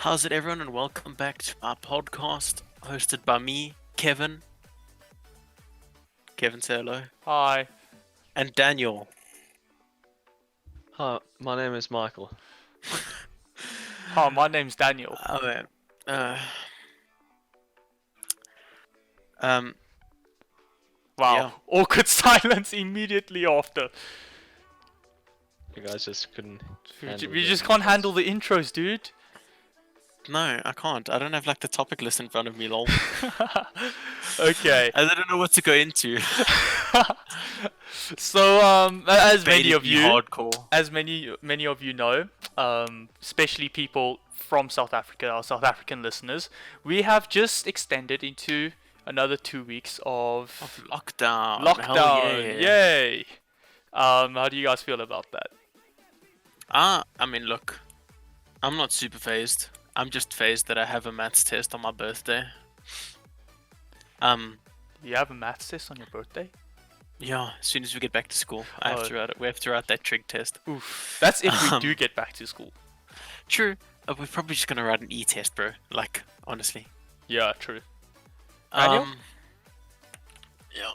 How's it, everyone, and welcome back to our podcast, hosted by me, Kevin. Kevin, say hello. Hi. And Daniel. Hi, my name is Michael. Hi, my name's Daniel. Oh, man. Um, Wow. yeah. Awkward silence immediately after. You guys just couldn't. We just can't handle the intros, dude. No, I can't. I don't have, the topic list in front of me, lol. Okay. I don't know what to go into. So, as many of you, hardcore. as many of you know, especially people from South Africa, our South African listeners, we have just extended into another 2 weeks of Lockdown. lockdown. Hell yeah. Yay! How do you guys feel about that? I mean, look, I'm not super phased. I'm just phased that I have a maths test on my birthday. You have a maths test on your birthday? Yeah, as soon as we get back to school, I have Oh. to write it. We have to write that trig test. Oof. That's if we do get back to school. True. We're probably just gonna write an e-test, bro. Honestly. Yeah, true. Daniel? Yeah.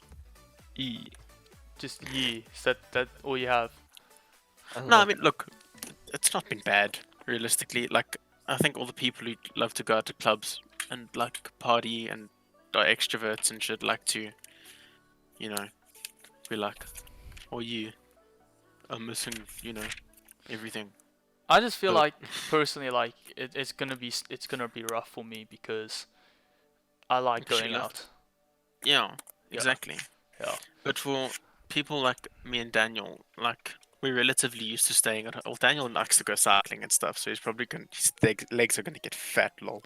E. Just ye. Is that all you have? No, I mean, look, it's not been bad, realistically. I think all the people who love to go out to clubs and party and are extroverts and shit like to, be like, oh, you are missing, everything. I just feel But- like personally, it's gonna be rough for me because I like Because you going love- out. Yeah, Yeah. exactly. Yeah. But for people like me and Daniel, we're relatively used to staying at home. Well, Daniel likes to go cycling and stuff, so he's probably his legs are gonna get fat, lol.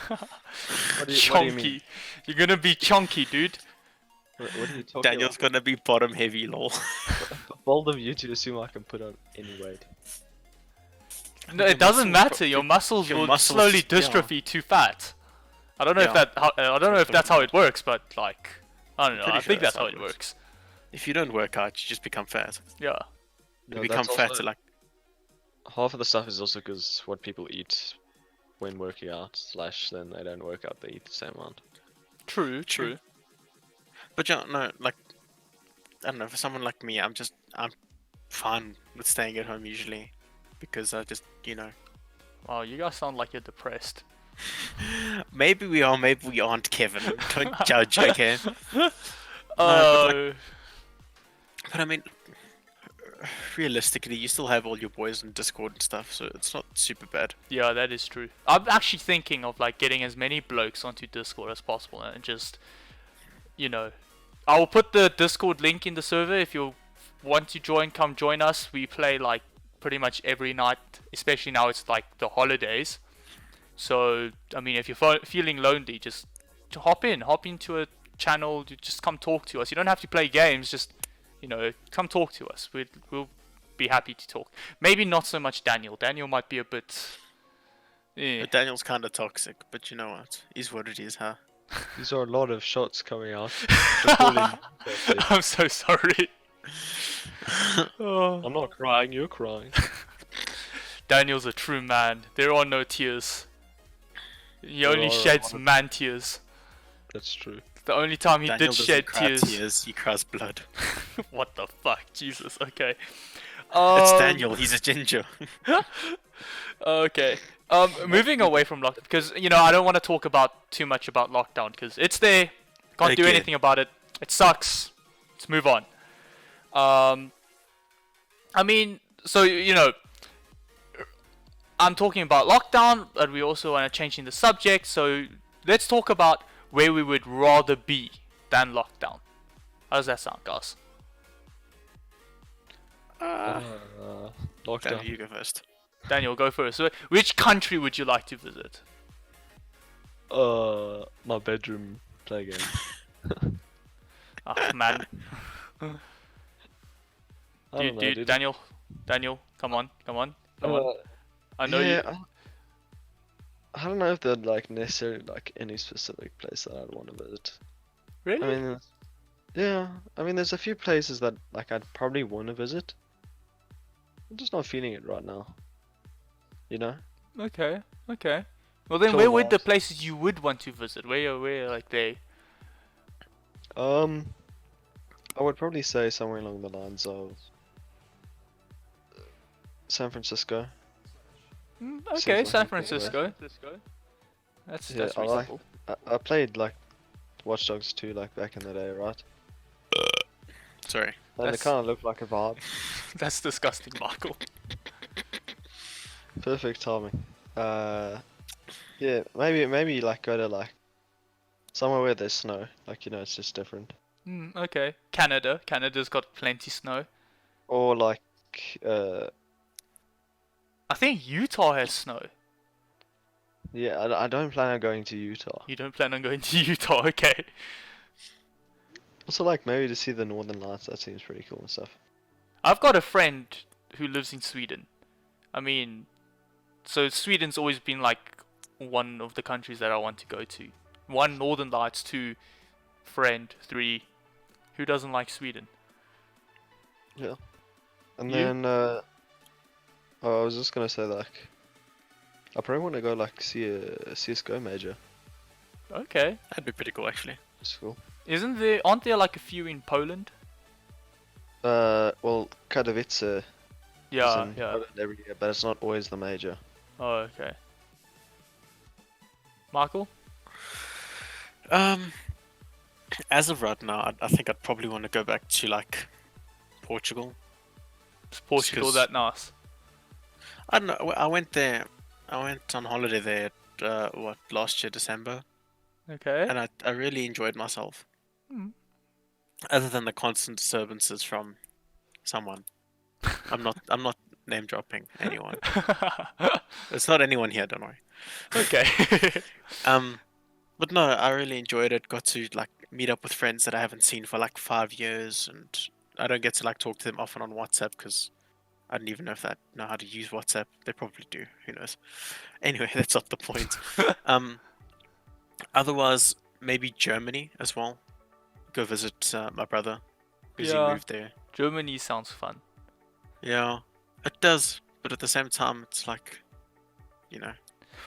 What do you Chunky. mean? You're gonna be chunky, dude. What are you talking Daniel's gonna be bottom heavy, lol. about? Bold of you to assume I can put on any weight. No, Your it doesn't muscles- matter. Your muscles your will muscles- slowly yeah. dystrophy too fat. I don't know Yeah. I don't know if that's how it works, but I don't know. Pretty I sure think that's that's how how it it works. If you don't work out, you just become fat. Yeah. You No, become that's fat also- to Half of the stuff is also because what people eat when working out / then they don't work out, they eat the same amount. True. True. But yeah, no, I don't know, for someone like me, I'm fine with staying at home usually. Because I just, Wow, you guys sound like you're depressed. maybe we are, maybe we aren't, Kevin. Don't judge, okay? Oh. But I mean, realistically, you still have all your boys on Discord and stuff, so it's not super bad. Yeah, that is true. I'm actually thinking of getting as many blokes onto Discord as possible and just, I will put the Discord link in the server. If you want to join, come join us. We play pretty much every night, especially now it's the holidays. So, I mean, if you're feeling lonely, just hop into a channel, just come talk to us. You don't have to play games, just, come talk to us. We'll be happy to talk. Maybe not so much Daniel. Daniel might be a bit... But Daniel's kind of toxic, but you know what? Is what it is, huh? These are a lot of shots coming out. Recording. I'm so sorry. Oh. I'm not crying, you're crying. Daniel's a true man. There are no tears. He There only are a sheds lot of- man tears. That's true. The only time he Daniel did doesn't shed cry tears. he cries blood. What the fuck? Jesus, okay. It's Daniel, he's a ginger. Okay. Moving away from lockdown, because, I don't want to talk too much about lockdown, because it's there. Can't do Okay. anything about it. It sucks. Let's move on. I mean, so, I'm talking about lockdown, but we also want to change the subject, so let's talk about where we would rather be than lockdown. How does that sound, guys? Daniel, Lockdown. you go first. Daniel, go first. So, which country would you like to visit? My bedroom, play game. Ah, man. I don't know, Dude, dude. Daniel, come on. I know yeah, you. I don't know if there's necessarily any specific place that I'd want to visit. Really? I mean, yeah. I mean, there's a few places that I'd probably want to visit. I'm just not feeling it right now. You know? Okay. Well, then Chill where would the vibes. places you would want to visit? Where like they? I would probably say somewhere along the lines of San Francisco. Okay, Seems like San a good way. Francisco. That's Yeah, I like. reasonable. I played like Watch Dogs 2 like back in the day, right? Sorry. And it That's- kind of looked like a vibe. That's disgusting, Michael. Perfect timing. Yeah, maybe like go to like somewhere where there's snow. Like it's just different. Okay. Canada. Canada's got plenty snow. Or like I think Utah has snow. yeah, I don't plan on going to Utah. You don't plan on going to Utah, okay? Also like maybe to see the Northern Lights. That seems pretty cool and stuff. I've got a friend who lives in Sweden. I mean, so Sweden's always been like one of the countries that I want to go to. 1, Northern Lights. 2, friend. 3, who doesn't like Sweden? Yeah. And You? then oh, I was just gonna say like I probably want to go like see a CS:GO major. Okay. That'd be pretty cool, actually. It's cool. Aren't there like a few in Poland? Well, Katowice is Yeah, in yeah. Poland every year, but it's not always the major. Oh, okay. Michael? As of right now, I think I'd probably want to go back to like Portugal. Is Portugal 'cause- that nice? I don't know. I went there. I went on holiday there. Last year December, Okay. and I really enjoyed myself. Mm. Other than the constant disturbances from someone. I'm not name dropping anyone. It's not anyone here. Don't worry. Okay. But no, I really enjoyed it. Got to like meet up with friends that I haven't seen for like 5 years, and I don't get to like talk to them often on WhatsApp because I don't even know if they know how to use WhatsApp. They probably do. Who knows? Anyway, that's not the point. Otherwise, maybe Germany as well. Go visit my brother because Yeah. he moved there. Germany sounds fun. Yeah, it does. But at the same time, it's like, you know,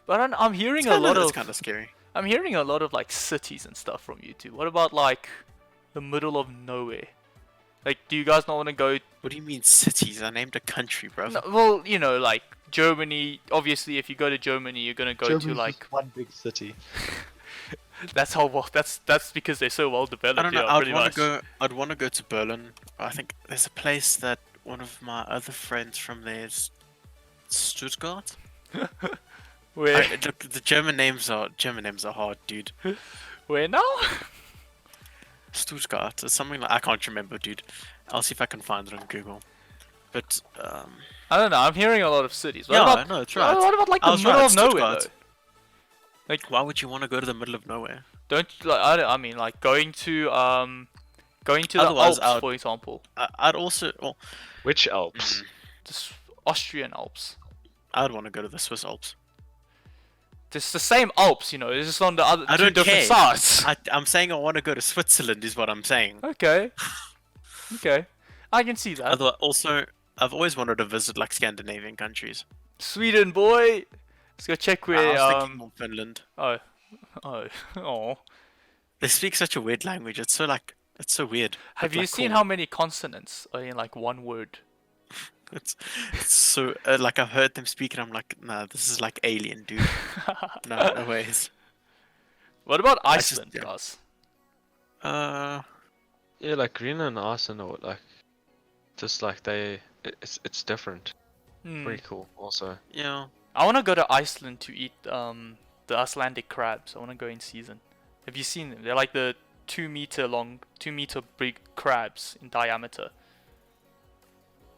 But I'm it's hearing it's kind of scary. I'm hearing a lot of like cities and stuff from you too. What about like the middle of nowhere? Like, do you guys not want to go? What do you mean cities? I named a country, bro. No, well, like Germany. Obviously, if you go to Germany, you're gonna go to like. one big city. That's how well. That's because they're so well developed. I don't know. Yeah, I'd pretty want much. to go. I'd want to go to Berlin. I think there's a place that one of my other friends from there is Stuttgart. Where? Look, the German names are hard, dude. Where now? Stuttgart. It's something like I can't remember, dude. I'll see if I can find it on Google. But I don't know. I'm hearing a lot of cities. What yeah, about, no, it's right. What about like I the was middle right, of nowhere Stuttgart. though? Why would you want to go to the middle of nowhere? Don't like I mean like going to the Otherwise, Alps, for example. I'd also Which Alps? The Austrian Alps. I'd want to go to the Swiss Alps. It's the same Alps, it's just on the other I two don't different care. sides. I'm saying I want to go to Switzerland is what I'm saying. Okay. Okay. I can see that. Otherwise, also, I've always wanted to visit like Scandinavian countries. Sweden, boy. Let's go check I where. was thinking more Finland. Oh. They speak such a weird language. It's so weird. Have but, you like, seen cool. how many consonants are in like one word? It's so like I've heard them speak and I'm like, nah, this is like alien, dude. No ways. What about I just- Iceland, yeah. guys? Yeah, like Greenland and Iceland, or like just like it's different. Hmm. Pretty cool. Also, Yeah. I want to go to Iceland to eat the Icelandic crabs. I want to go in season. Have you seen them? They're like the 2 meter long, 2 meter big crabs in diameter.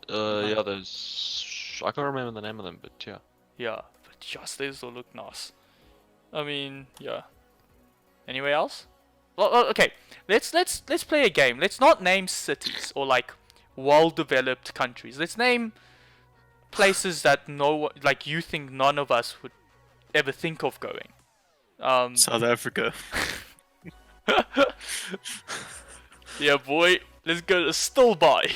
yeah, there's I can't remember the name of them, but yeah. Yeah, but just those will look nice. I mean, yeah. Anywhere else? Well, okay. Let's play a game. Let's not name cities or like well-developed countries. Let's name places that like you think none of us would ever think of going. South Africa. Yeah, boy. Let's go to Stillby.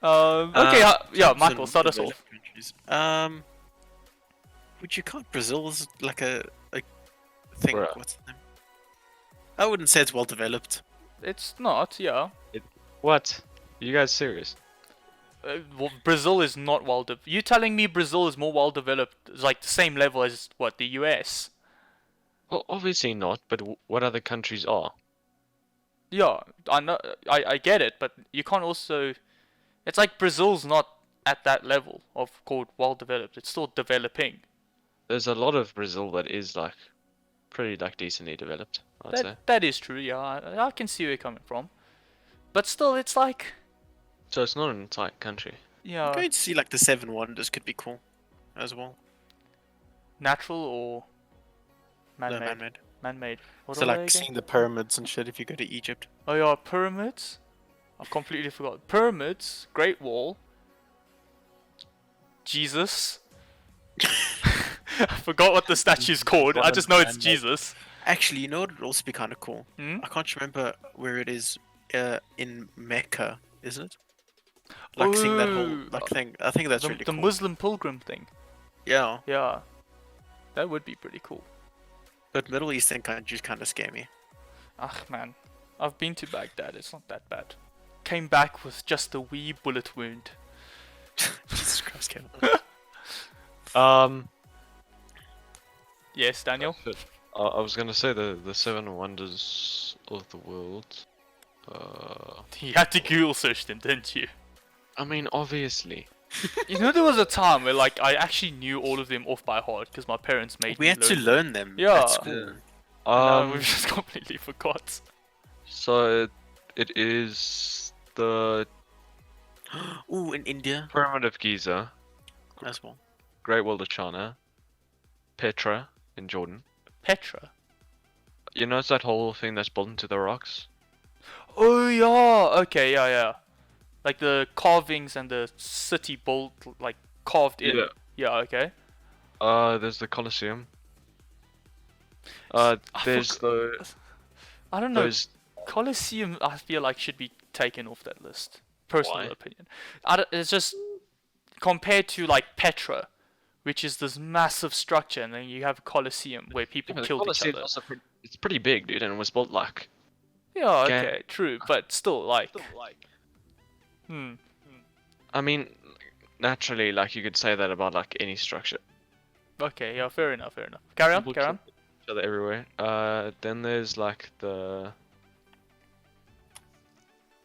Okay, yeah, Michael, start us off. Countries. Which you can't. Brazil's like a thing. Bruh. What's the name? I wouldn't say it's well developed. It's not, yeah. What? You guys serious? Well, Brazil is not well developed. You telling me Brazil is more well developed, like the same level as what the US? Well, obviously not. But what other countries are? Yeah, I know, I get it, but you can't also. It's like Brazil's not at that level of called well developed. It's still developing. There's a lot of Brazil that is like pretty like decently developed, I'd say. That is true. Yeah, I can see where you're coming from, but still, it's like So it's not an entire country. yeah, Going to see like the Seven Wonders could be cool, as well. natural or No, man-made. man-made. Man-made. What So are they like again? seeing the pyramids and shit if you go to Egypt. Oh yeah, pyramids. I completely forgot. Pyramids, Great Wall, Jesus. I forgot what the statue's called. I just know it's Jesus. Actually, you know what would also be kind of cool? Hmm? I can't remember where it is. In Mecca, isn't it? Like seeing that whole Ooh, like thing. I think that's the, really the cool. Muslim pilgrim thing. Yeah, Yeah, that would be pretty cool. but Middle Eastern countries kind of scare me. Ah man, I've been to Baghdad. It's not that bad. Came back with just a wee bullet wound. Jesus Christ, Kevin. Yes, Daniel. Shit. I was gonna say the seven wonders of the world. You had to Google search them, didn't you? I mean, obviously. You know, there was a time where like I actually knew all of them off by heart because my parents made We me had to learn them Yeah. at school. We just completely forgot. So it is the Ooh, in India Pyramid of Giza, as well. Great Wall of China, Petra in Jordan. Petra. You know, it's that whole thing that's built into the rocks. Oh yeah. Okay. Yeah. Yeah. Like the carvings and the city built like carved in. Yeah. Yeah. Okay. There's the Colosseum. I There's I don't know. those. Colosseum, I feel like should be taken off that list. Personal Why? opinion. It's just compared to like Petra, which is this massive structure, and then you have a Colosseum where people The killed each Colosseum's other. also it's pretty big, dude, and it was built like. Yeah, Okay. okay, true, but still, like, hmm. I mean, naturally, like you could say that about like any structure. Okay, yeah, fair enough, fair enough. Carry on, People carry on. kill each other everywhere. Then there's like the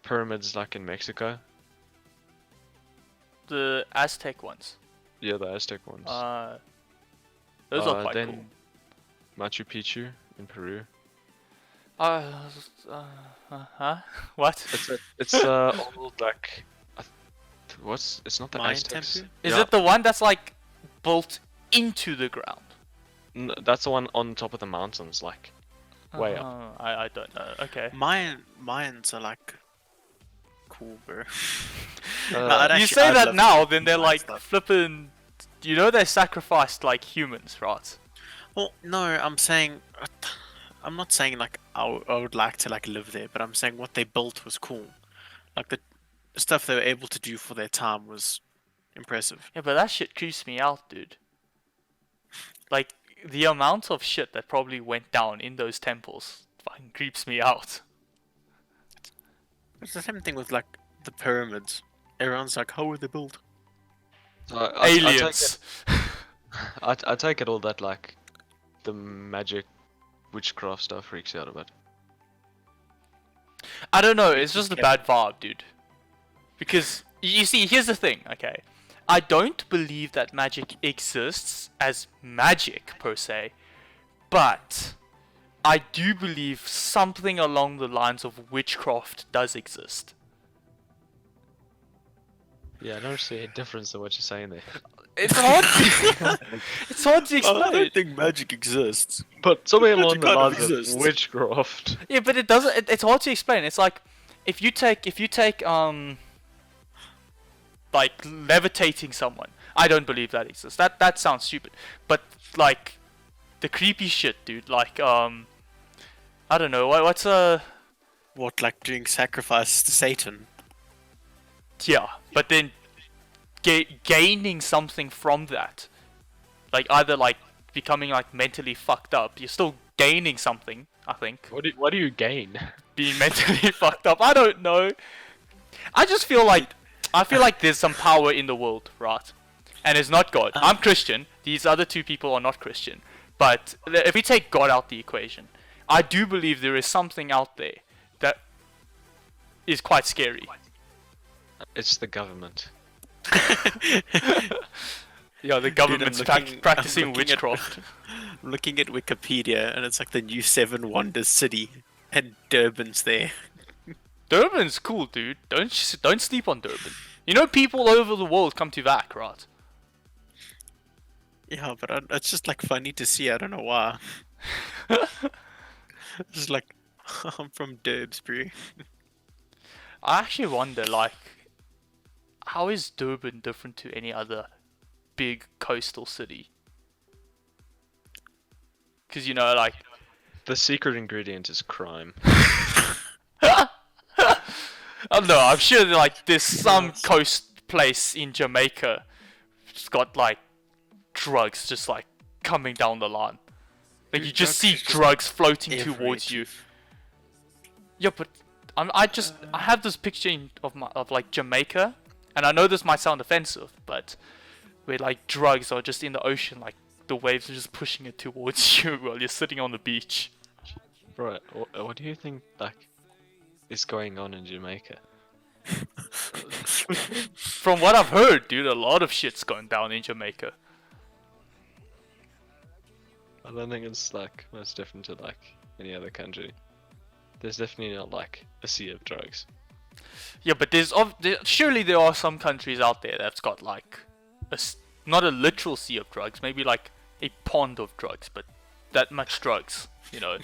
pyramids, like in Mexico. The Aztec ones. Yeah, the Aztec ones. Those are quite then cool. Machu Picchu in Peru. Huh? What? It's old like. What's it's not the Mayan Aztecs. temple? Is Yeah, it the one that's like built into the ground? That's the one on top of the mountains, like way up. I don't know. Okay. Mayans are like cool, bro. Uh, You say I'd that love now, to then do they're that like stuff. flipping. You know they sacrificed like humans, right? Well, no, I'm saying, I'm not saying like I would like to like live there, but I'm saying what they built was cool. Like the stuff they were able to do for their time was impressive. Yeah, but that shit creeps me out, dude. Like the amount of shit that probably went down in those temples fucking creeps me out. It's the same thing with like the pyramids. Everyone's like, how were they built? Aliens. I take it all that like the magic witchcraft stuff freaks you out a bit. I don't know. It's just a bad vibe, dude. Because you see, here's the thing. Okay, I don't believe that magic exists as magic per se, but I do believe something along the lines of witchcraft does exist. Yeah, I don't see a difference in what you're saying there. It's hard. It's hard to I explain. don't think magic exists. But somewhere Magic along the kind of lines of exists. witchcraft. Yeah, but it doesn't. It's hard to explain. It's like if you take like levitating someone. I don't believe that exists. That sounds stupid. But like the creepy shit, dude. Like I don't know. What's What, like doing sacrifices to Satan? yeah. But then gaining something from that. like either like becoming like mentally fucked up. You're still gaining something, I think. What do you gain? Being mentally fucked up. I don't know. I just feel like there's some power in the world, right? And it's not God. I'm Christian. These other two people are not Christian. But if we take God out the equation, I do believe there is something out there that is quite scary. It's the government. Yeah, the government's practicing I'm looking at- witchcraft. I'm looking at Wikipedia, and it's like the new Seven Wonders city, and Durban's there. Durban's cool, dude. Don't sleep on Durban. You know, people all over the world come to VAC, right? Yeah, but it's just like funny to see. I don't know why. It's just like I'm from Durbs, bro. I actually wonder, like, how is Durban different to any other big coastal city? Because, you know, like... The secret ingredient is crime. I don't know, I'm sure, like, there's some coast place in Jamaica that's got, like, drugs just, like, coming down the line. Like, you just see drugs floating towards you. Yeah, but I have this picture of like Jamaica, and I know this might sound offensive, but where like drugs are just in the ocean, like the waves are just pushing it towards you while you're sitting on the beach. Right. What do you think like is going on in Jamaica? From what I've heard, dude, a lot of shit's going down in Jamaica. I don't think it's like much different to like any other country. There's definitely not like a sea of drugs. Yeah, but surely there are some countries out there that's got like not a literal sea of drugs, maybe like a pond of drugs, but that much drugs, you know.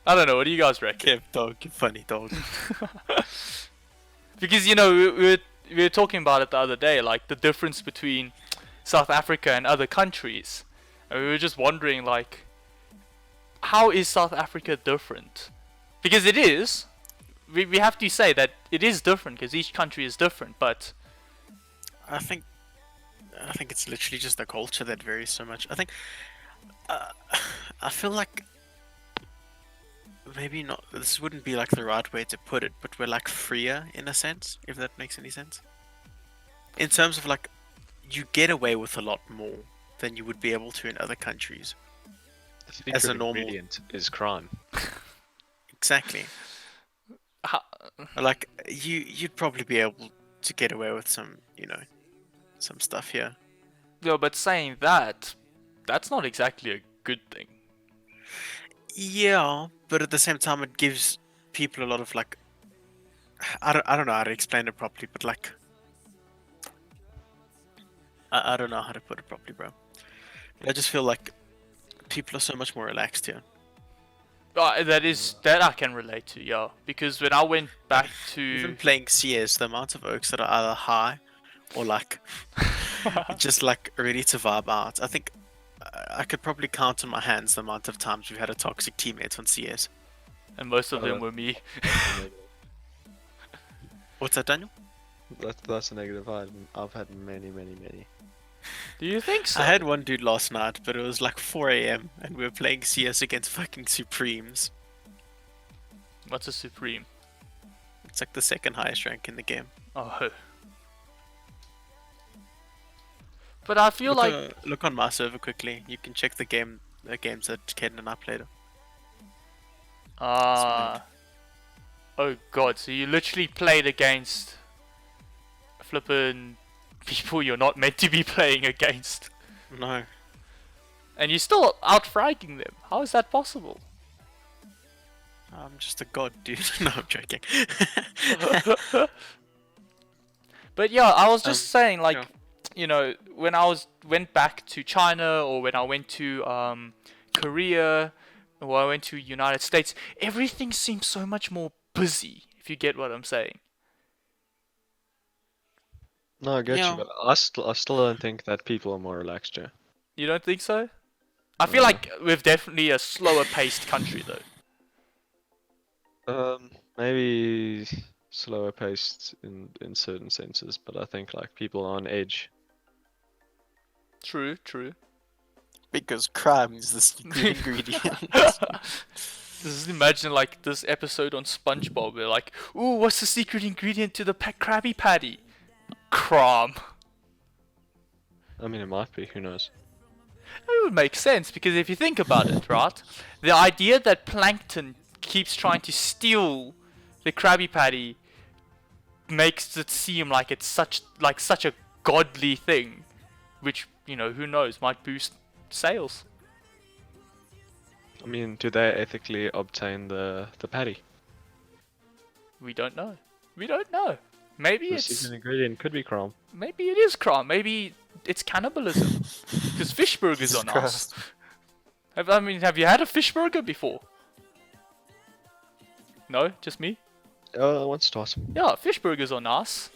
I don't know. What do you guys reckon? Kev, dog, you funny dog. Because you know we were talking about it the other day, like the difference between South Africa and other countries. And we were just wondering, like, how is South Africa different? Because it is. We have to say that it is different because each country is different. But I think it's literally just the culture that varies so much. I think I feel like maybe not. This wouldn't be like the right way to put it, but we're like freer in a sense, if that makes any sense. In terms of like, you get away with a lot more than you would be able to in other countries. The secret As a normal- ingredient is crime. Exactly. how, Like you'd probably be able to get away with some, you know, some stuff here. no, but saying that, that's not exactly a good thing. Yeah, but at the same time, it gives people a lot of like, I don't know how to explain it properly, but like, I don't know how to put it properly, bro. But I just feel like people are so much more relaxed here. That I can relate to, yeah. Because when I went back to Even playing CS, the amount of oaks that are either high or like just like ready to vibe out. I think I could probably count on my hands the amount of times we've had a toxic teammate on CS. and most of them were me. What's that, Daniel? That's a negative. I've had many. Do you think so? I had one dude last night, but it was like 4 a.m. and we were playing CS against fucking Supremes. What's a Supreme? It's like the second highest rank in the game. Oh. But I feel like Look on my server quickly. You can check the games that Ken and I played. oh god, so you literally played against flippin' people you're not meant to be playing against. No. And you're still out-fragging them. How is that possible? I'm just a god, dude. No, I'm joking. But yeah, I was just saying, like, yeah. you know, when I went back to China, or when I went to Korea, or I went to United States, everything seems so much more busy, if you get what I'm saying. No, I get Yeah. you, but I still don't think that people are more relaxed here. You don't think so? I feel like we're definitely a slower paced country though. Maybe slower paced in certain senses, but I think like people are on edge. True, true. Because crime is the secret ingredient. Just imagine like this episode on SpongeBob where like, ooh, what's the secret ingredient to the Krabby Patty? Crumb. I mean, it might be. Who knows? It would make sense because if you think about it, right? The idea that plankton keeps trying to steal the Krabby Patty makes it seem like it's such a godly thing, which, you know, who knows, might boost sales. I mean, do they ethically obtain the patty? We don't know. We don't know. Maybe The it's secret ingredient could be crumb. maybe it is crime. Maybe it's cannibalism. Because fish burgers are nice. Have you had a fish burger before? No, just me. Once or twice. Yeah, fish burgers are nice.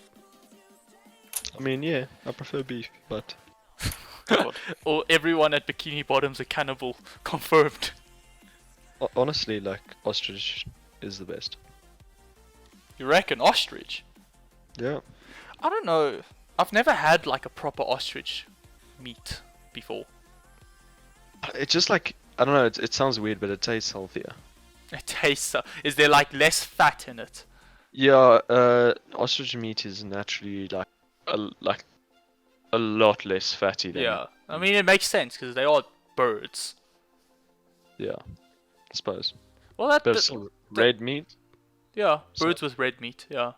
I mean, yeah, I prefer beef, but Or everyone at Bikini Bottom's a cannibal. Confirmed. honestly, like ostrich is the best. You reckon ostrich? Yeah. I don't know. I've never had like a proper ostrich meat before. It's just like I don't know. It sounds weird, but it tastes healthier. It tastes. Is there like less fat in it? Yeah. Ostrich meat is naturally a lot less fatty than. Yeah. I mean, it makes sense because they are birds. Yeah. I suppose. Well, that. But still red meat. Yeah, So- birds with red meat. Yeah.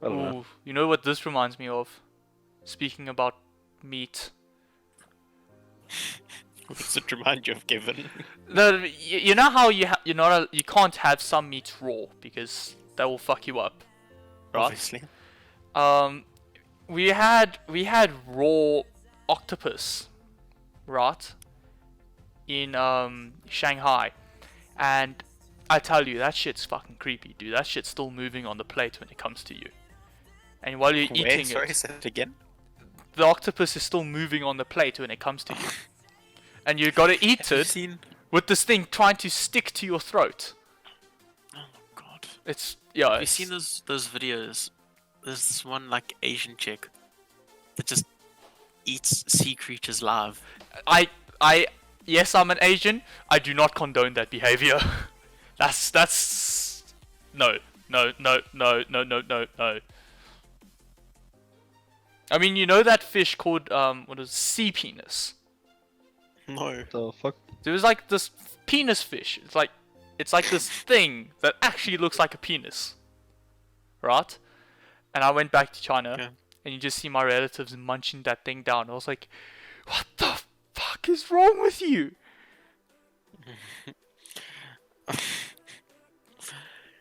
I don't know. Ooh, you know what this reminds me of? Speaking about meat. What does it remind you of, Kevin? No, you know how you can't have some meats raw because that will fuck you up, right? Obviously. We had raw octopus, right? In Shanghai, and I tell you that shit's fucking creepy, dude. That shit's still moving on the plate when it comes to you. And while you're Where? eating Sorry, it, say it again. the octopus is still moving on the plate when it comes to you. And you gotta eat Have you it seen? with this thing trying to stick to your throat. Oh my god. It's yeah. Have you seen those videos? There's this one like Asian chick that just eats sea creatures live. Yes, I'm an Asian. I do not condone that behavior. That's no. I mean, you know that fish called what is it, sea penis? No. The fuck? There was like this penis fish. It's like this thing that actually looks like a penis, right? And I went back to China, Yeah. and you just see my relatives munching that thing down. I was like, what the fuck is wrong with you?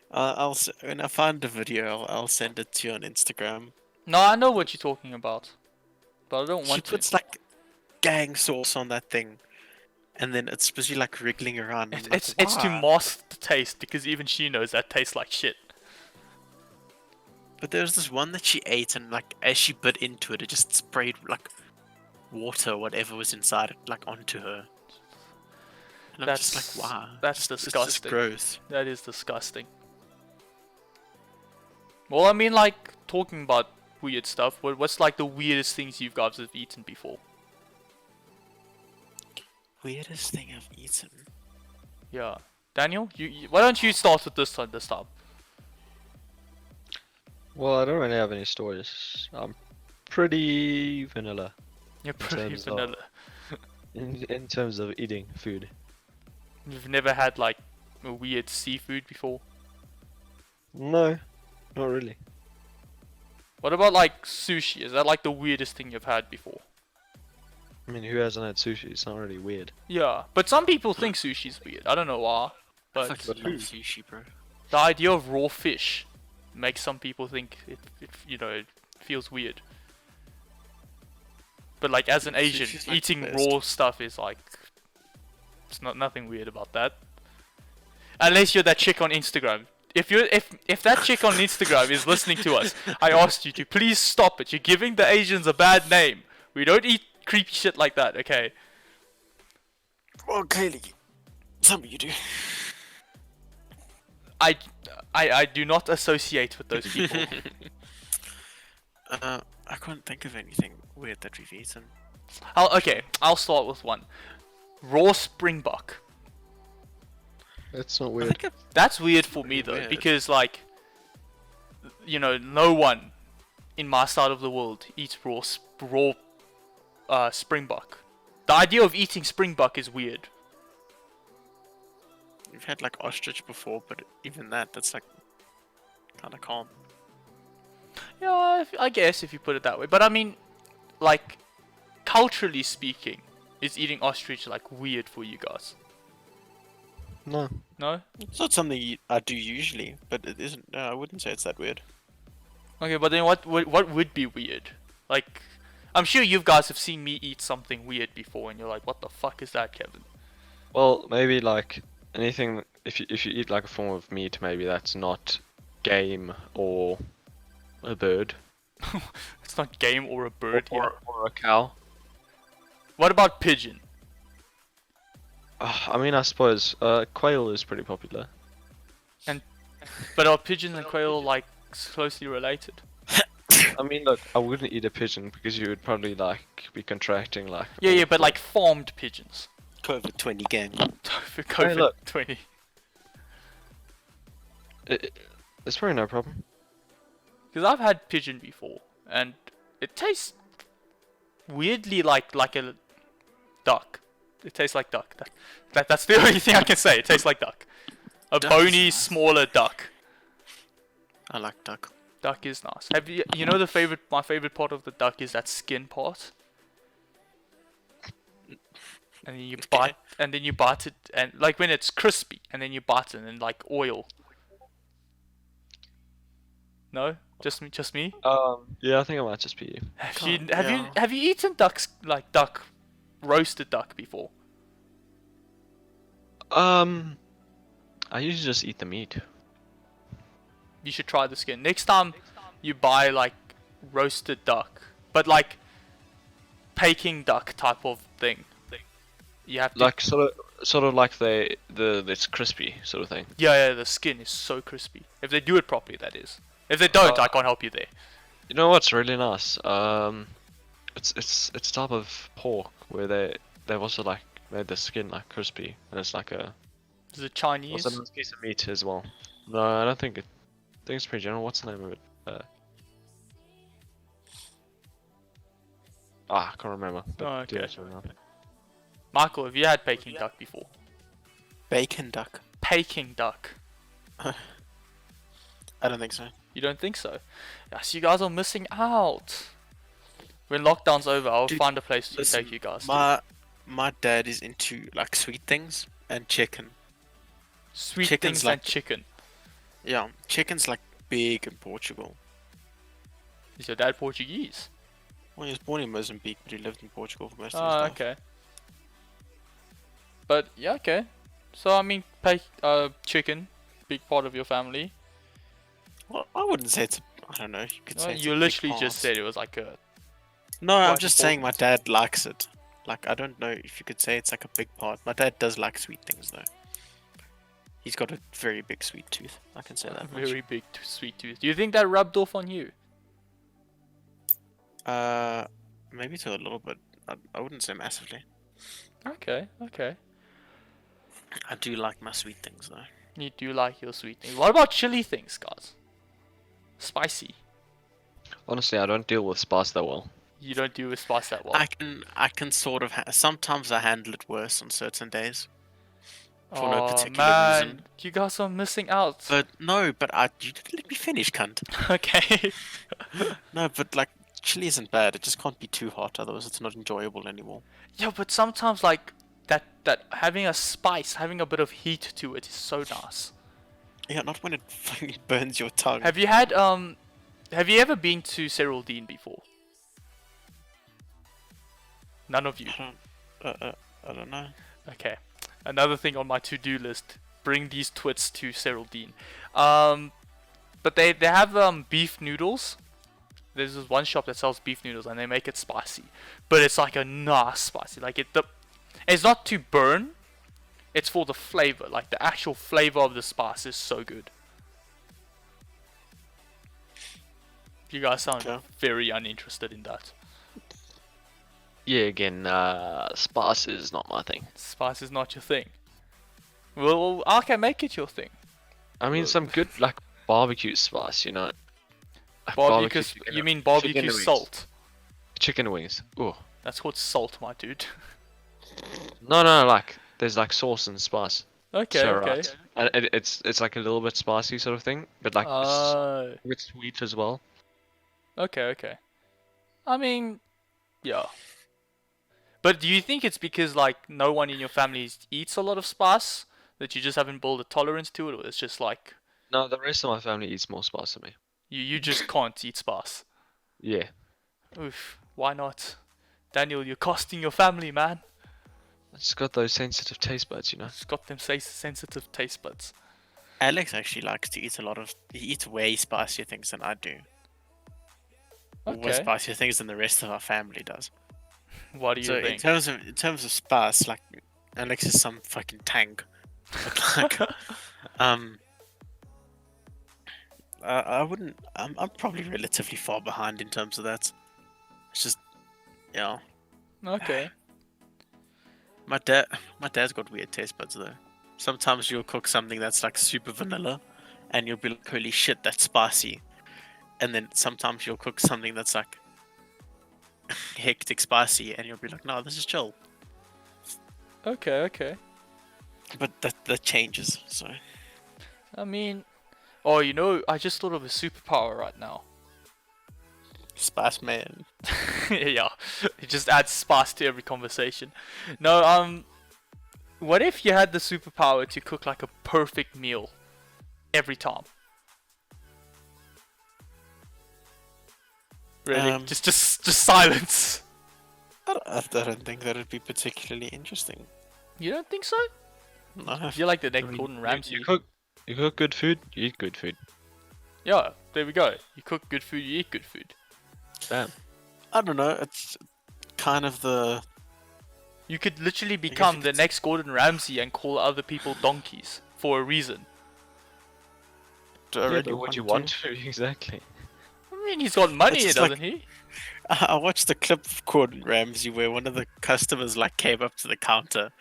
When I find the video, I'll send it to you on Instagram. No, I know what you're talking about, but I don't She want to. puts like gang sauce on that thing, and then it's busy like wriggling around. I'm like, It's to "Why?" mask the taste because even she knows that tastes like shit. But there was this one that she ate, and like as she bit into it, it just sprayed like water, or whatever was inside it, like onto her. And I'm just like, wow, That's it's just disgusting. gross. That is disgusting. Well, I mean, like talking about weird stuff. What's like the weirdest things you guys have eaten before? Weirdest thing I've eaten. Yeah, Daniel, why don't you start with this time? Well, I don't really have any stories. I'm pretty vanilla You're pretty terms of- vanilla. in terms of eating food. You've never had like a weird seafood before? No, not really. What about like sushi? Is that like the weirdest thing you've had before? I mean, who hasn't had sushi? It's not really weird. Yeah, but some people think sushi's weird. I don't know why, I but fucking love sushi, bro. the idea of raw fish makes some people think it feels weird. But like as an Asian, Sushi's, like, eating the best. raw stuff is like it's nothing weird about that. Unless you're that chick on Instagram. If that chick on Instagram is listening to us, I asked you to please stop it. You're giving the Asians a bad name. We don't eat creepy shit like that, okay? Well, clearly, some of you do. I, I do not associate with those people. I couldn't think of anything weird that we've eaten. Okay, I'll start with one. Raw springbok. That's not I weird. think I've- That's weird for pretty me though, weird. because like, no one in my side of the world eats raw springbok. The idea of eating springbok is weird. we've had like ostrich before, but even that's like kind of calm. Yeah, I guess if you put it that way. But I mean, like, culturally speaking, is eating ostrich like weird for you guys? No. No? It's not something I do usually, but it isn't. No, I wouldn't say it's that weird. Okay, but then what would be weird? Like, I'm sure you guys have seen me eat something weird before, and you're like, what the fuck is that, Kevin? Well, maybe like anything. If you eat like a form of meat, maybe that's not game or a bird It's not game or a bird. Yeah. or a cow. What about pigeon? I mean, I suppose quail is pretty popular. But are pigeons and quail like closely related? I mean, look, I wouldn't eat a pigeon because you would probably like be contracting like. Yeah, all but the- like farmed pigeons. COVID-20 gang. For Hey, look. COVID-20. It's probably no problem. Because I've had pigeon before, and it tastes weirdly like a duck. It tastes like duck. That's the only thing I can say. It tastes like duck. A Duck is bony, nice. smaller duck. I like duck. Duck is nice. Have you know my favorite part of the duck is that skin part? And then you bite, and then you bite it, and like when it's crispy, and then you bite it, and like oil. No, just me. Yeah, I think I might just be you. Have you eaten duck roasted duck before? I usually just eat the meat. You should try the skin. Next time you buy like roasted duck, but like Peking duck type of thing. You have to Like sort of like it's crispy sort of thing. yeah, the skin is so crispy. If they do it properly, that is. If they don't, I can't help you there. You know what's really nice? It's type of pork where they've also like made the skin like crispy and it's like a Is it Chinese? also a nice piece of meat as well. No, I don't think it. I think it's pretty general. What's the name of it? I can't remember. But Oh, do okay. let me know. Michael, have you had Peking duck before? Bacon duck. Peking duck. I don't think so. You don't think so? Yes, you guys are missing out. When lockdown's over, I'll Dude, find a place to Listen, take you guys to. my dad is into like sweet things and chicken. Sweet chicken's things like- and chicken. Yeah, chicken's like big in Portugal. Is your dad Portuguese? Well, he was born in Mozambique, but he lived in Portugal for most of his Oh, life. okay. But yeah, okay. So I mean, chicken, big part of your family. Well, I wouldn't say it's. I don't know. You could say it's You a big literally part. just said it was like a. No, I'm quite just saying my important. dad likes it. Like I don't know if you could say it's like a big part. My dad does like sweet things though. He's got a very big sweet tooth. I can say that much. Very big sweet tooth. Do you think that rubbed off on you? Maybe to a little bit. I wouldn't say massively. Okay. I do like my sweet things though. You do like your sweet things. What about chili things, guys? Spicy. Honestly, I don't deal with spice that well. You don't do with spice that well. I can sort of. Sometimes I handle it worse on certain days. For no Oh particular man, reason. you guys are missing out. But no, you didn't let me finish, cunt. Okay. No, but like chili isn't bad. It just can't be too hot, otherwise it's not enjoyable anymore. Yeah, but sometimes like that having a spice, having a bit of heat to it is so nice. Yeah, not when it fucking burns your tongue. Have you ever been to Cyril Dean before? None of you. I don't know. Okay. Another thing on my to-do list: bring these twits to Cyril Dean. But they have beef noodles. There's this one shop that sells beef noodles, and they make it spicy, but it's like a nice spicy. Like it's not too burn, It's for the flavor. Like the actual flavor of the spice is so good. You guys sound Okay. very uninterested in that. Yeah, again, spice is not my thing. Spice is not your thing. Well, I can make it your thing. I mean, some good like barbecue spice, you know. Like Barbecue. chicken You mean chicken barbecue wings. salt? Chicken wings. Oh. That's called salt, my dude. No, like there's like sauce and spice. Okay, So okay. right. And it's like a little bit spicy sort of thing, but like it's Uh, a bit sweet as well. okay, okay. I mean, yeah. But do you think it's because like no one in your family eats a lot of spice that you just haven't built a tolerance to it, or it's just like No, the rest of my family eats more spice than me. you just can't eat spice? Yeah. Oof, why not? Daniel, you're costing your family, man. It's got those sensitive taste buds, you know. It's got them sensitive taste buds. Alex actually likes to eat a lot of. He eats way spicier things than I do. Way Okay. spicier things than the rest of our family does. What do you So think? in terms of spice, like Alex is some fucking tank. But like, um, I wouldn't. I'm probably relatively far behind in terms of that. It's just, yeah. Okay. My dad's got weird taste buds though. Sometimes you'll cook something that's like super vanilla, and you'll be like, "Holy shit, that's spicy." And then sometimes you'll cook something that's like hectic spicy, and you'll be like, "No, this is chill." Okay, okay. But that changes. So I mean, oh, you know, I just thought of a superpower right now. spice man. Yeah, it just adds spice to every conversation. No, what if you had the superpower to cook like a perfect meal every time? Really? Um, Just silence. I don't think that'd be particularly interesting. You don't think so? No. You're like the I next mean, Gordon Ramsay. You cook good food, you eat good food. Yeah, there we go. You cook good food, you eat good food. Damn. I don't know. It's kind of the. You could literally guess you become could the next Gordon Ramsay and call other people donkeys for a reason. Do I Yeah, really but would you want want to exactly? I mean, he's got money, It's just doesn't like- he? I watched a clip of Gordon Ramsay where one of the customers like came up to the counter,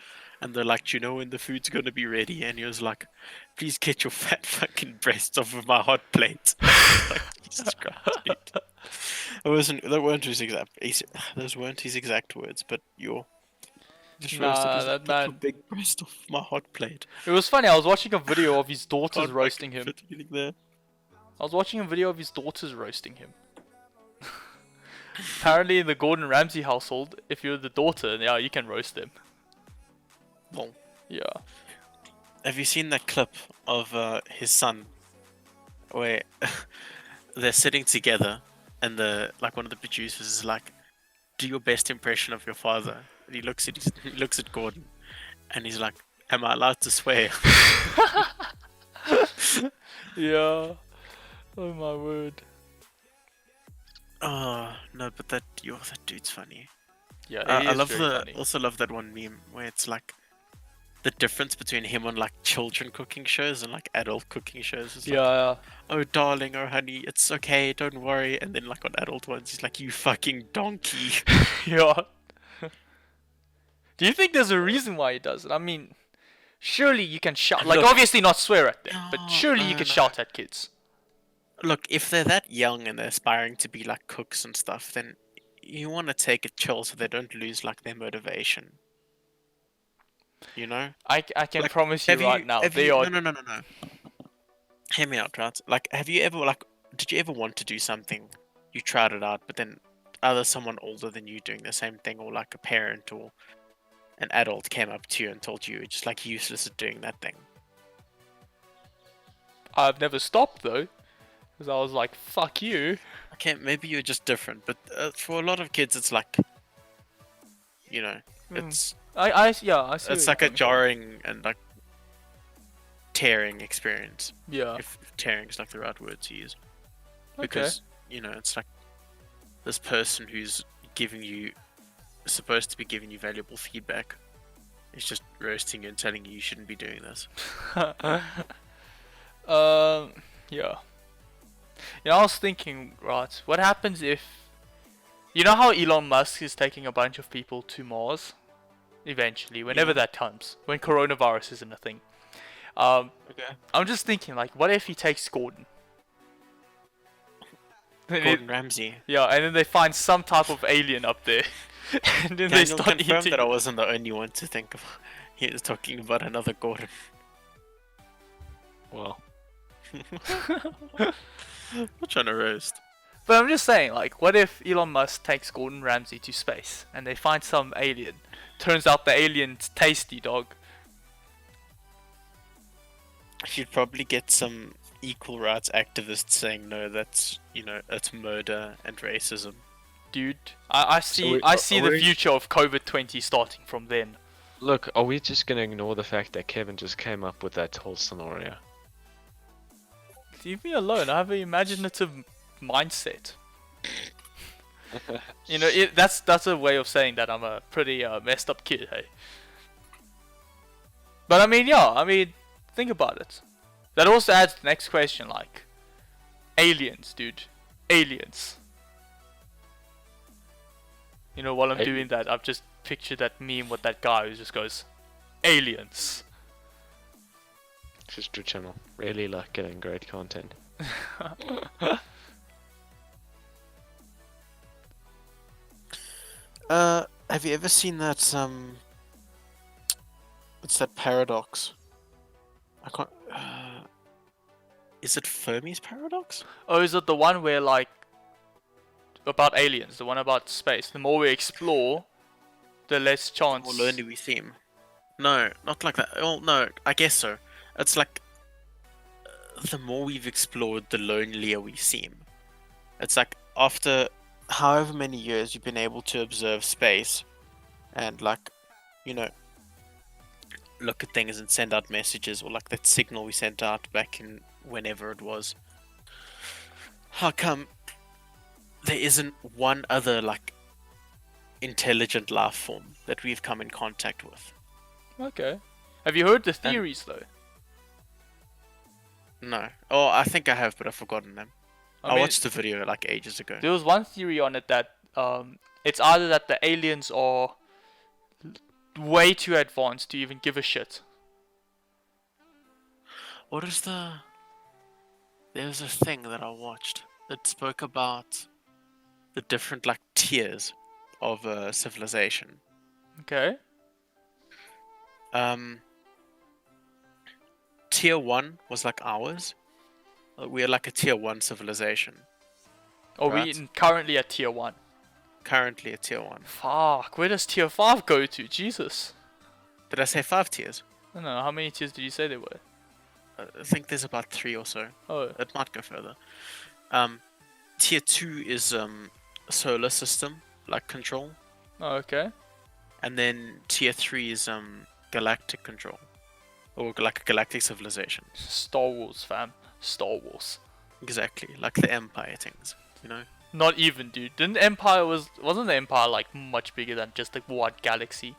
and they're like, "Do you know when the food's gonna be ready?" And he was like, "Please get your fat fucking breasts off of my hot plate." Like, Jesus Christ, dude. Those weren't his exact words, but your. Just roasted. Nah, He's that like, "Get your man. big breast off my hot plate." It was funny. I was watching a video of his daughters Can't roasting fucking him. fit anything there. I was watching a video of his daughters roasting him. Apparently, in the Gordon Ramsay household, if you're the daughter, yeah, you can roast them. Well, Yeah. have you seen that clip of his son where they're sitting together and one of the producers is like, "Do your best impression of your father." And he looks at Gordon and he's like, "Am I allowed to swear?" Yeah. Oh my word. Oh no, but that dude's funny. Yeah, it I is love very funny. also love that one meme where it's like the difference between him on like children cooking shows and like adult cooking shows. It's like, Yeah, "Oh darling, oh honey, it's okay, don't worry." And then like on adult ones, he's like, "You fucking donkey." yeah. Do you think there's a reason why he does it? I mean, surely you can shout. Like, Look- obviously not swear at them, but No, surely you no, can no. shout at kids. Look, if they're that young and they're aspiring to be like cooks and stuff, then you want to take it chill so they don't lose like their motivation. You know? I can Like, promise you right now, they are. No. Hear me out, right? Like, have you ever did you ever want to do something? You tried it out, but then either someone older than you doing the same thing, or like a parent or an adult came up to you and told you you're just like useless at doing that thing. I've never stopped though, because I was like, "Fuck you." Okay, maybe you're just different, but for a lot of kids, it's like, you know, Mm. it's I see. it's where like you're a coming from. jarring and like tearing experience. Yeah. If tearing is like the right word to use, Okay. because you know it's like this person who's supposed to be giving you valuable feedback He's just roasting you and telling you shouldn't be doing this. Yeah. I was thinking, right, what happens if... You know how Elon Musk is taking a bunch of people to Mars? Eventually, whenever that comes. When coronavirus isn't a thing. Okay. I'm just thinking, like, what if he takes Gordon? Gordon Ramsay. Yeah, and then they find some type of alien up there. And then they Daniel start confirmed eating that I it. wasn't the only one to think of. He was talking about another Gordon. Well, I'm not trying to roast. But I'm just saying, like, what if Elon Musk takes Gordon Ramsay to space and they find some alien? Turns out the alien's tasty, dog. You'd probably get some equal rights activists saying no, that's it's murder and racism. Dude, I see the future of COVID-20 starting from then. look, are we just gonna ignore the fact that Kevin just came up with that whole scenario? Leave me alone. I have an imaginative mindset. That's a way of saying that I'm a pretty messed up kid, hey. But I mean, think about it. That also adds the next question, like, aliens, dude, aliens. While I'm doing that, I've just pictured that meme with that guy who just goes, aliens. Just your channel. Really like getting great content. Have you ever seen that what's that paradox? I can't is it Fermi's paradox? Oh, is it the one where, like, about aliens, the one about space? The more we explore, the less chance. Or lonely we seem. No, not like that. Oh no, I guess so. It's like the more we've explored, the lonelier we seem. It's like after however many years you've been able to observe space and, like, look at things and send out messages, or like that signal we sent out back in whenever it was. How come there isn't one other, like, intelligent life form that we've come in contact with? Okay. Have you heard the theories though? No. Oh, I think I have, but I've forgotten them. I mean, watched the video like ages ago. There was one theory on it that it's either that the aliens are way too advanced to even give a shit. What is the... There was a thing that I watched that spoke about the different, like, tiers of civilization. Okay. Tier 1 was like ours. We're like a tier 1 civilization. Are Right. we currently at tier 1? Currently a tier 1. Fuck, where does tier 5 go to? Jesus. Did I say 5 tiers? I don't know, how many tiers did you say there were? I think there's about 3 or so. Oh, It might go further. Tier 2 is solar system, like, control. okay. And then tier 3 is galactic control. Or like a galactic civilization. Star Wars, fam. Star Wars. Exactly, like the Empire things, Not even, dude. Wasn't the Empire, like, much bigger than just, like, one galaxy?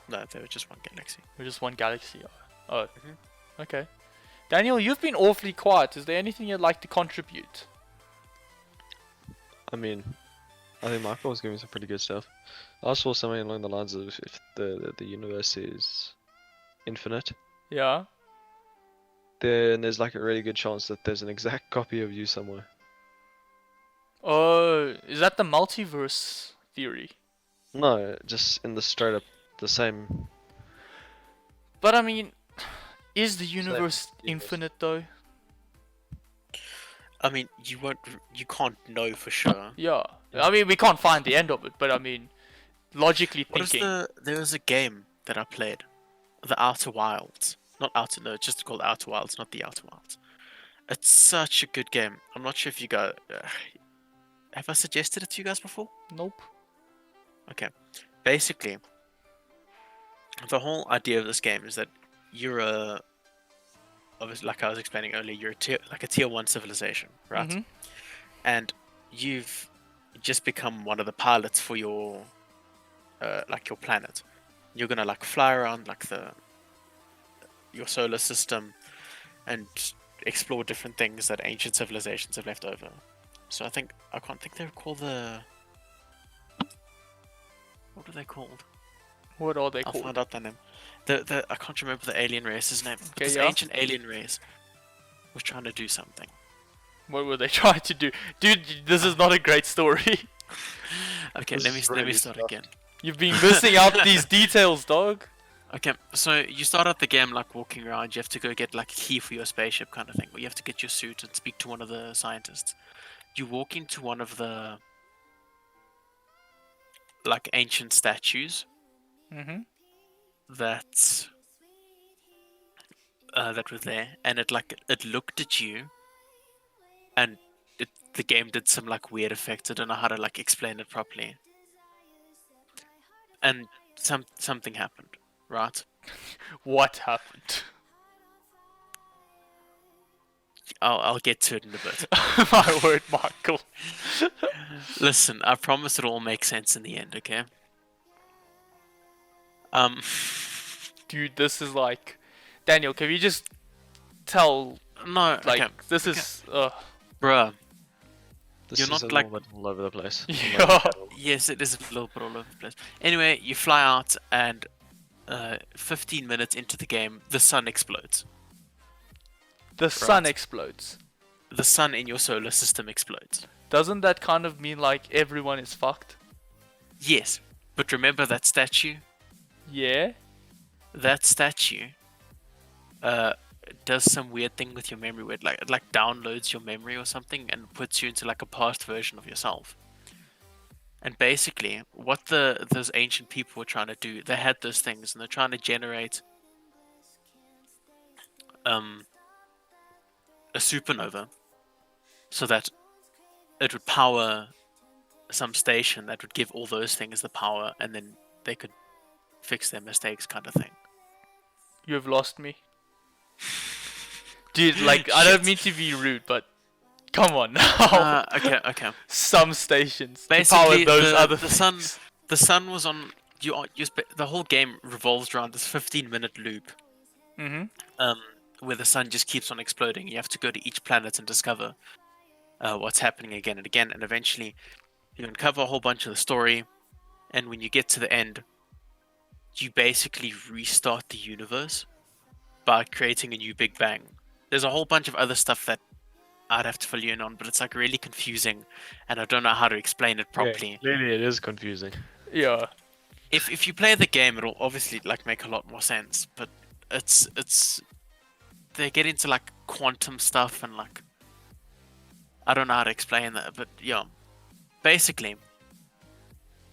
No, they were just one galaxy. Or just one galaxy? Oh. Mhm. Okay. Daniel, you've been awfully quiet. Is there anything you'd like to contribute? I mean, I think Michael was giving some pretty good stuff. I saw something along the lines of if the universe is infinite, Yeah. then there's like a really good chance that there's an exact copy of you somewhere. Oh, is that the multiverse theory? No, just in the straight up the same. But I mean, is the universe infinite though? I mean, you can't know for sure. Yeah. I mean, we can't find the end of it, but I mean, logically What is thinking. there was a game that I played, The Outer Wilds. Not Outer, no, it's just called Outer Wilds, not The Outer Wilds. It's such a good game. I'm not sure if you guys... have I suggested it to you guys before? Nope. Okay. Basically, the whole idea of this game is that you're obviously, like I was explaining earlier, you're a tier 1 civilization, right? Mhm. And you've just become one of the pilots for your your planet. you're gonna like fly around like your solar system and explore different things that ancient civilizations have left over. So I can't think they're called what are they called? What are they I'll called? find out their name. I can't remember the alien race's name. But Okay, this yeah. ancient alien race was trying to do something. What were they trying to do? Dude, this is not a great story. Okay, This let me is let me really start tough. again. You've been missing out these details, dog. Okay, so you start out the game like walking around. You have to go get like a key for your spaceship kind of thing. Or you have to get your suit and speak to one of the scientists. You walk into one of the like ancient statues Mm-hmm. that that were there, and it looked at you, and the game did some like weird effects. I don't know how to like explain it properly. And something happened, right? What happened? I'll get to it in a bit. My word, Michael. Listen, I promise it'll all make sense in the end, okay? Um, Dude, this is like... Daniel, can you just tell, no, like, okay, this okay. is... bruh. This You're is not a like- little bit all over the place. Yeah. Yes, it is a little bit all over the place. Anyway, you fly out, and 15 minutes into the game, the sun explodes. The sun Right. explodes. The sun in your solar system explodes. Doesn't that kind of mean like everyone is fucked? Yes, but remember that statue? Yeah? That statue does some weird thing with your memory where it like downloads your memory or something and puts you into like a past version of yourself. And basically, what those ancient people were trying to do, they had those things and they're trying to generate a supernova so that it would power some station that would give all those things the power, and then they could fix their mistakes, kind of thing. You have lost me. Dude, like, I don't Shit. mean to be rude, but come on now. Okay. Some stations Basically, to power those other the things. sun was on. The whole game revolves around this 15-minute loop, Mm-hmm. where the sun just keeps on exploding. You have to go to each planet and discover what's happening again and again, and eventually you uncover a whole bunch of the story. And when you get to the end, you basically restart the universe by creating a new Big Bang. There's a whole bunch of other stuff that I'd have to fill you in on, but it's like really confusing, and I don't know how to explain it properly. Yeah, clearly it is confusing. Yeah. If you play the game, it'll obviously like make a lot more sense. But it's they get into like quantum stuff and like I don't know how to explain that, but yeah, basically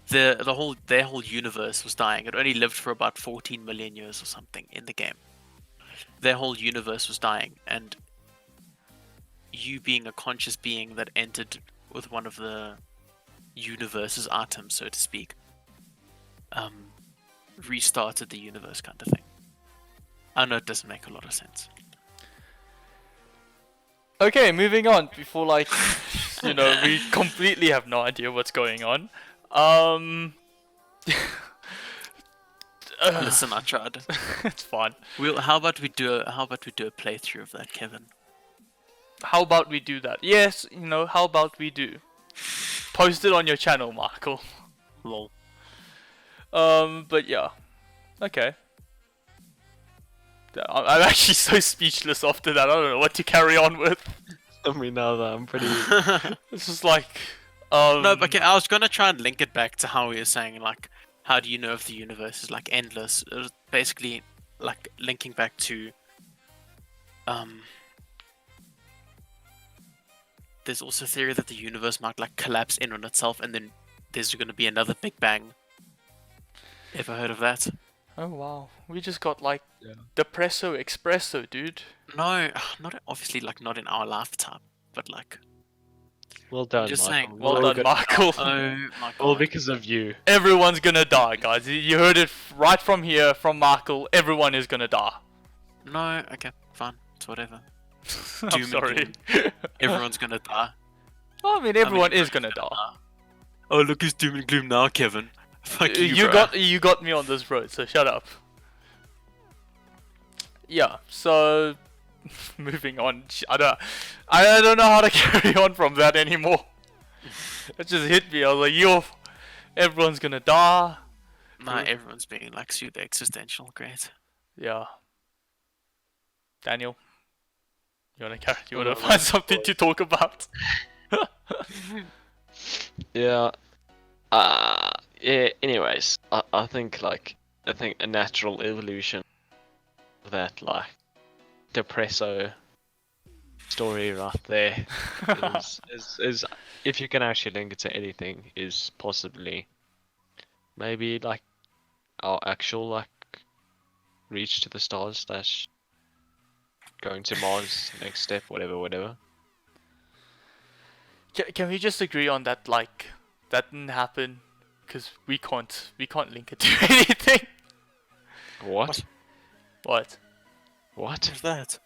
their whole universe was dying. It only lived for about 14 million years or something in the game. Their whole universe was dying, and you being a conscious being that entered with one of the universe's atoms, so to speak, restarted the universe, kind of thing. I know it doesn't make a lot of sense. Okay, moving on before like we completely have no idea what's going on. Listen, I tried. It's fine. How about we do a playthrough of that, Kevin? How about we do that? Yes, how about we do? Post it on your channel, Michael. Lol. But yeah. Okay. I'm actually so speechless after that. I don't know what to carry on with. I mean, now that I'm pretty. It's just like, No, but okay, I was gonna try and link it back to how we were saying, like, how do you know if the universe is like endless? It was basically like linking back to, there's also a theory that the universe might like collapse in on itself, and then there's gonna be another Big Bang. Ever heard of that? oh wow, we just got like Yeah. depresso espresso, dude. No, not obviously like not in our lifetime, but like. Well done, Just Michael. saying, Well All done, good- Michael. Oh my All god. because of you. Everyone's gonna die, guys. You heard it right from here, from Michael. Everyone is gonna die. No, okay, fine, it's whatever. I'm Doom and sorry. Everyone's gonna die. I mean, everyone is gonna die. Oh, look, it's doom and gloom now, Kevin. Fuck you, You bruh. got me on this road, so shut up. Yeah, so moving on. I don't know how to carry on from that anymore. It just hit me. I was like, yo, everyone's gonna die. Nah, everyone's being like super existential. Great. Yeah. Daniel, you wanna Oh, find something to talk about? Yeah. Yeah. Anyways, I think a natural evolution of that depresso story right there is if you can actually link it to anything is possibly maybe our actual reach to the stars slash going to Mars next step whatever. Can we just agree on that? Like, that didn't happen because we can't link it to anything. What? What? What? What's that?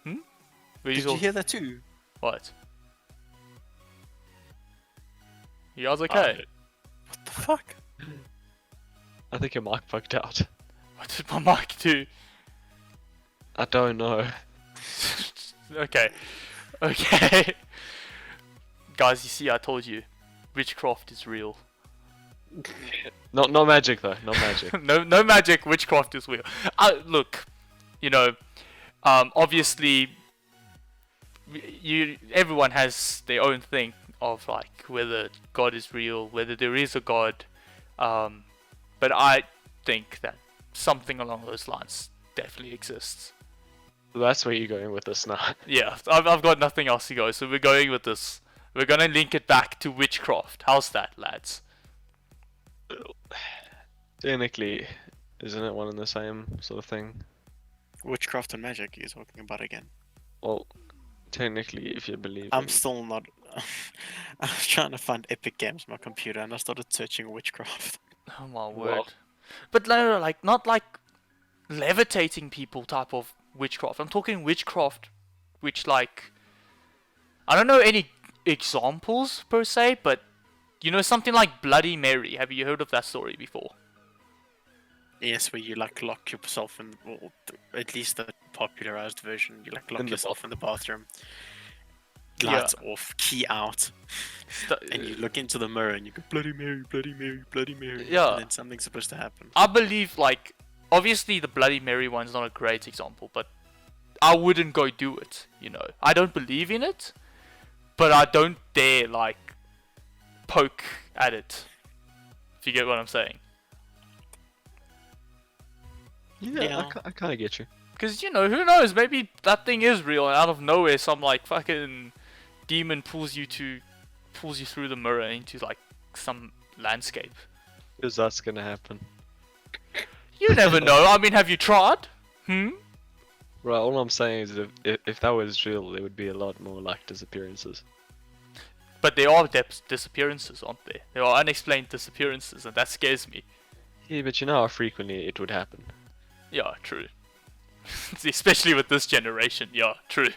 Were Did you hear that too? What? You guys okay? What the fuck? I think your mic fucked out. What did my mic do? I don't know. Okay. Okay. Guys, you see, I told you. Witchcraft is real. Not magic though. Not magic. No magic, witchcraft is real. Look, you know, obviously, everyone has their own thing of like whether God is real, whether there is a God. But I think that something along those lines definitely exists. That's where you're going with this now. Yeah, I've got nothing else to go, so we're going with this. We're gonna link it back to witchcraft. How's that, lads? Technically, isn't it one and the same sort of thing? Witchcraft and magic you're talking about again. Well, technically, if you believe. I'm still not. I was trying to find Epic Games on my computer and I started searching witchcraft. Oh my word! Well. But no, like not like levitating people type of witchcraft. I'm talking witchcraft, which like I don't know any examples per se, but you know something like Bloody Mary. Have you heard of that story before? Yes, where you like lock yourself in, or at least the popularized version, you like lock In the yourself in the bathroom, Yeah. lights off, key out, and you look into the mirror and you go Bloody Mary, Bloody Mary, Bloody Mary. Yeah. And then something's supposed to happen. I believe like obviously the Bloody Mary one's not a great example, but I wouldn't go do it. You know, I don't believe in it, but I don't dare like poke at it. If you get what I'm saying. Yeah, I kind of get you. Because, you know, who knows? Maybe that thing is real and out of nowhere some, like, fucking demon pulls you through the mirror into, like, some landscape. Because that's gonna happen. You never know. I mean, have you tried? Right, all I'm saying is if that was real, there would be a lot more, disappearances. But there are disappearances, aren't there? There are unexplained disappearances, and that scares me. Yeah, but you know how frequently it would happen. Yeah, true. Especially with this generation. Yeah, true.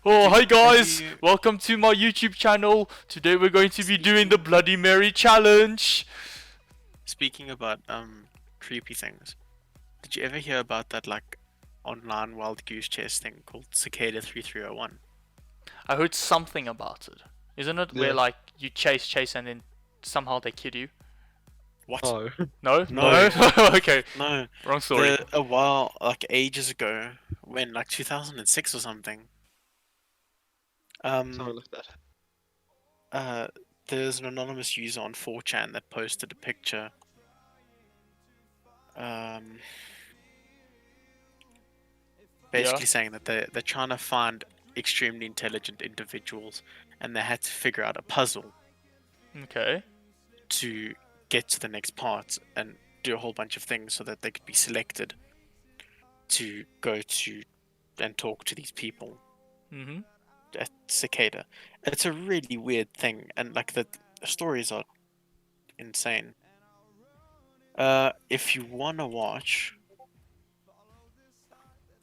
Oh, hi guys! Welcome to my YouTube channel. Today we're going to be doing the Bloody Mary challenge. Speaking about creepy things, did you ever hear about that like online wild goose chase thing called Cicada 3301? I heard something about it. Isn't it where Yeah. like you chase and then somehow they kill you? What? Oh. No? No. Okay, No. wrong story. A while, like ages ago, when like 2006 or something. Something like that. There's an anonymous user on 4chan that posted a picture. Basically saying that they're trying to find extremely intelligent individuals, and they had to figure out a puzzle Okay. to get to the next part and do a whole bunch of things so that they could be selected to go to and talk to these people Mhm. at Cicada. It's a really weird thing, and like the stories are insane. If you wanna watch,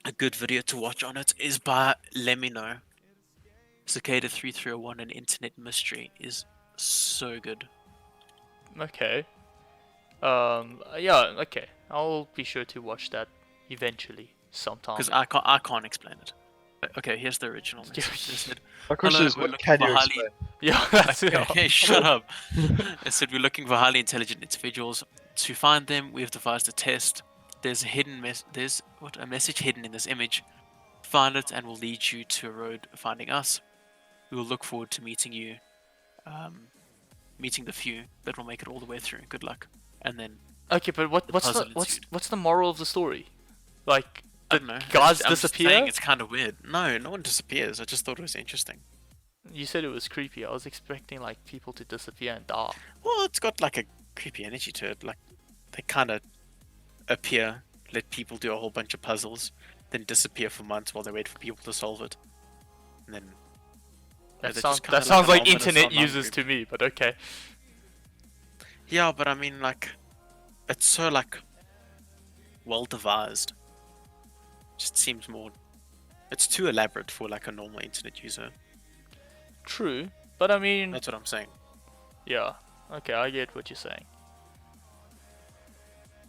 a good video to watch on it is by Let Me Know. Cicada 3301, an internet mystery, is so good. Okay. Yeah, okay. I'll be sure to watch that eventually, sometime. Because I can't explain it. Okay, here's the original message. They said, My question "Hello, is, we're what looking can for you highly." explain? Yeah, that's it. Okay, shut up. It said we're looking for highly intelligent individuals. To find them, we have devised a test. There's a a message hidden in this image. Find it, and we'll lead you to a road finding us. We will look forward to meeting you, meeting the few that will make it all the way through. Good luck. And then Okay, but the puzzle ensued. what's the moral of the story? Like, I the don't know. guards I'm just saying disappear? it's kind of weird. No, no one disappears. I just thought it was interesting. You said it was creepy. I was expecting like people to disappear and die. Well, it's got like a creepy energy to it. Like they kind of appear, let people do a whole bunch of puzzles, then disappear for months while they wait for people to solve it, and then That they're sounds just kinda that sounds an like ominous internet online users group. to me, but okay. Yeah, but I mean, like, it's so like well devised. Just seems more. It's too elaborate for like a normal internet user. True, but I mean, That's what I'm saying. yeah. Okay, I get what you're saying.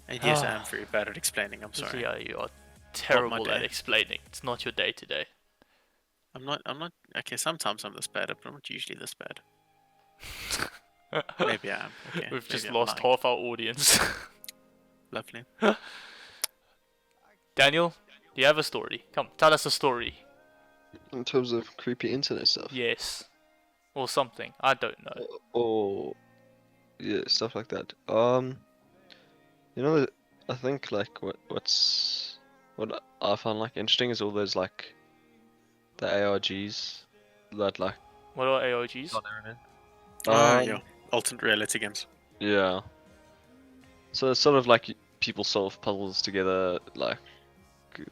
And yes, I am very bad at explaining. I'm sorry. Yeah, you are terrible at day. explaining. It's not your day today. I'm not. I'm not. Okay, sometimes I'm this bad, but I'm not usually this bad. Maybe I am. Okay. We've just maybe I'm lost lying. half our audience. Lovely. Daniel, do you have a story? Come, tell us a story. In terms of creepy internet stuff. Yes. Or something. I don't know. Or yeah, stuff like that. You know, I think like what I found like interesting is all those like the ARGs that like What are AOGs? Oh Um, yeah. Alternate reality games. yeah. So it's sort of like people solve puzzles together, like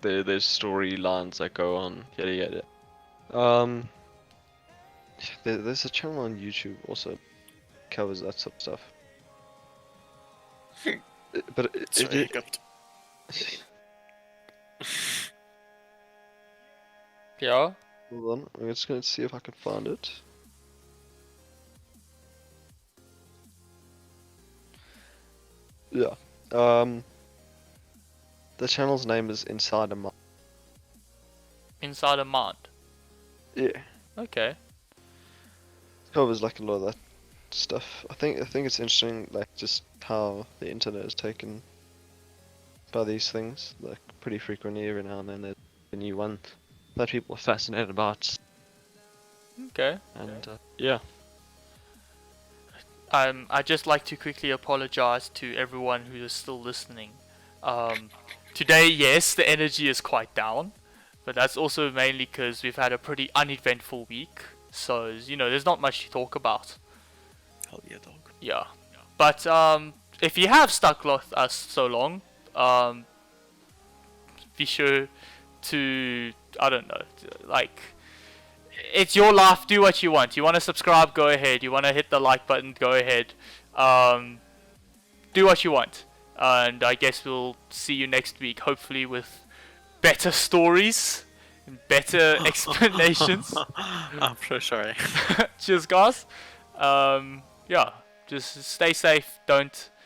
there's storylines that go on, yada yada. There's a channel on YouTube also covers that sort of stuff. But Sorry, hiccuped. Yeah. hold on, I'm just gonna see if I can find it. Yeah. The channel's name is Inside a Mind. Inside a mind. Yeah. Okay. Covers like a lot of that stuff. I think it's interesting, like just how the internet is taken by these things. Like pretty frequently, every now and then there's a new one that people are fascinated about. Okay. And yeah, I'd just like to quickly apologize to everyone who is still listening. Today, yes, the energy is quite down, but that's also mainly because we've had a pretty uneventful week. So, you know, there's not much to talk about. Hell yeah, dog. Yeah. But if you have stuck with us so long, be sure to, I don't know, like, it's your life, do what you want. You want to subscribe, go ahead. You want to hit the like button, go ahead. Do what you want. And I guess we'll see you next week, hopefully with better stories and better explanations. I'm so sorry. Cheers, guys. Yeah, just stay safe. Don't